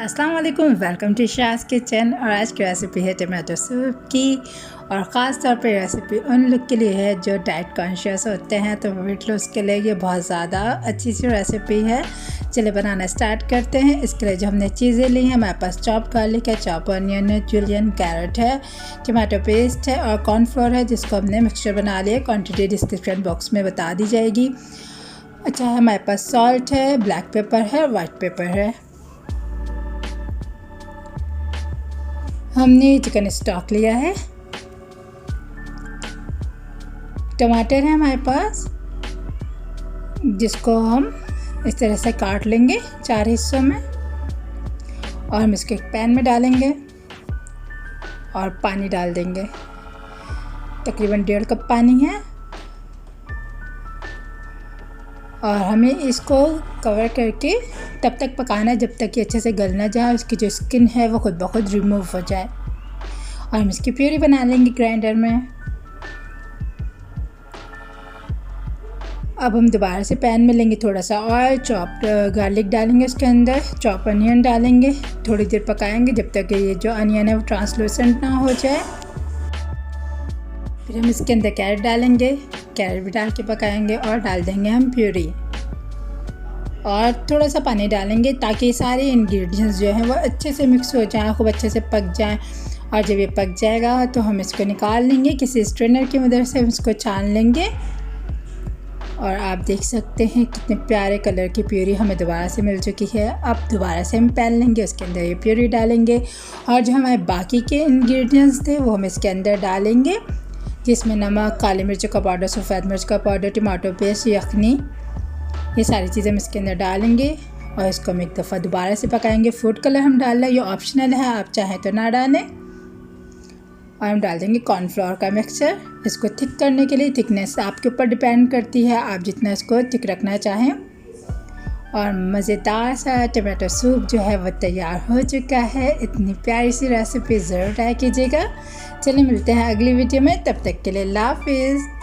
अस्सलाम वालेकुम, welcome to Shaz kitchen. और आज की रेसिपी है टमाटो सूप की। और ख़ास तौर पे रेसिपी उन लोग के लिए है जो डाइट कॉन्शियस होते हैं, तो वेट लॉस के लिए ये बहुत ज़्यादा अच्छी सी रेसिपी है। चलिए बनाना स्टार्ट करते हैं। इसके लिए जो हमने चीज़ें ली हैं, हमारे पास चॉप गार्लिक है, चॉप ऑनियन है, जुलियन कैरेट है, टमाटो पेस्ट है और कॉर्नफ्लोर है, जिसको हमने मिक्सचर बना लिया। क्वान्टिटी डिस्क्रिप्शन बॉक्स में बता दी जाएगी। अच्छा, हमारे पास सॉल्ट है, ब्लैक पेपर है, वाइट पेपर है। हमने चिकन स्टॉक लिया है। टमाटर है हमारे पास, जिसको हम इस तरह से काट लेंगे 4 हिस्सों में। और हम इसको एक पैन में डालेंगे और पानी डाल देंगे। तकरीबन 1.5 कप पानी है। और हमें इसको कवर करके तब तक पकाना है जब तक कि अच्छे से गल ना जाए, उसकी जो स्किन है वो खुद ब खुद रिमूव हो जाए। और हम इसकी प्यूरी बना लेंगे ग्राइंडर में। अब हम दोबारा से पैन में लेंगे थोड़ा सा ऑयल, चॉप्ड गार्लिक डालेंगे उसके अंदर, चॉप अनियन डालेंगे। थोड़ी देर पकाएंगे जब तक कि ये जो अनियन है वो ट्रांसलूसेंट ना हो जाए। फिर हम इसके अंदर कैरेट डालेंगे, कैरेट भी डाल के पकाएंगे। और डाल देंगे हम प्यूरी और थोड़ा सा पानी डालेंगे ताकि सारे इंग्रेडिएंट्स जो हैं वो अच्छे से मिक्स हो जाएं, खूब अच्छे से पक जाएं। और जब ये पक जाएगा तो हम इसको निकाल लेंगे, किसी स्ट्रेनर की मदद से हम इसको छान लेंगे। और आप देख सकते हैं कितने प्यारे कलर की प्यूरी हमें दोबारा से मिल चुकी है। अब दोबारा से हम पैन लेंगे, उसके अंदर ये प्यूरी डालेंगे। और जो हमारे बाकी के इंग्रेडिएंट्स थे वो हम इसके अंदर डालेंगे, जिसमें नमक, काली मिर्च का पाउडर, सफ़ेद मिर्च का पाउडर, टमाटो पेस्ट, यखनी, ये सारी चीज़ें हम इसके अंदर डालेंगे। और इसको हम एक दफ़ा दोबारा से पकाएंगे। फूड कलर हम डाल रहे हैं, ये ऑप्शनल है, आप चाहें तो ना डालें। और हम डाल देंगे कॉर्नफ्लोर का मिक्सचर। इसको थिक करने के लिए थिकनेस आपके ऊपर डिपेंड करती है, आप जितना इसको थिक रखना चाहें। और मज़ेदार सा टमाटो सूप जो है वो तैयार हो चुका है। इतनी प्यारी सी रेसिपी ज़रूर ट्राई कीजिएगा। चलिए मिलते हैं अगली वीडियो में, तब तक के लिए अल्लाह हाफ़िज़।